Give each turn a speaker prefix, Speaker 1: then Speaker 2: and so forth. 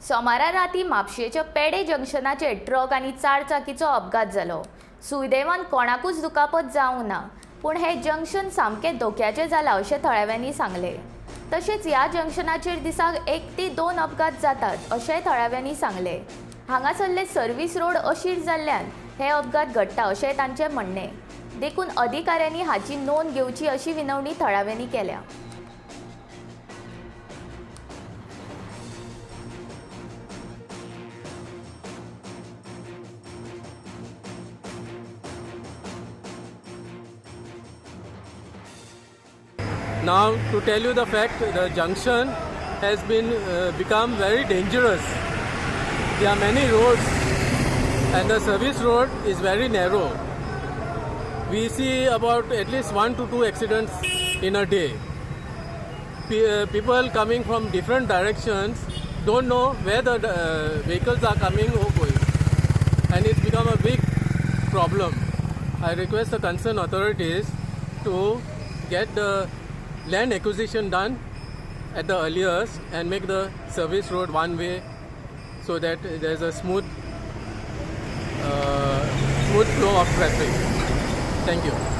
Speaker 1: सोमारा राती म्हापशेच्या पेडे जंक्शनाचेर ट्रक आनी चारचाकीचो अपघात जालो। सुदैवान कोणाकूच दुखापत जावंक ना, पूण हे जंक्शन सामकें धोक्याचें जालां अशें थळाव्यांनी सांगलें। तशेंच ह्या जंक्शनाचेर दिसाक 1 ते 2 अपघात जातात अशेंय थळाव्यांनी सांगलें। हांगासरले सर्वीस रोड अशीर जाल्ल्यान हे अपघात घडटा अशें तांचें म्हणणें। देखून अधिकाऱ्यांनी हाची नोंद घेवची अशी विनवणी थळाव्यांनी केल्या।
Speaker 2: Now, to tell you the fact, the junction has been become very dangerous. There are many roads, and the service road is very narrow. We see about at least 1 to 2 accidents in a day. People coming from different directions don't know where the vehicles are coming or going, and it's become a big problem. I request the concerned authorities to get the land acquisition done at the earliest and make the service road one way so that there's a smooth flow of traffic. Thank you.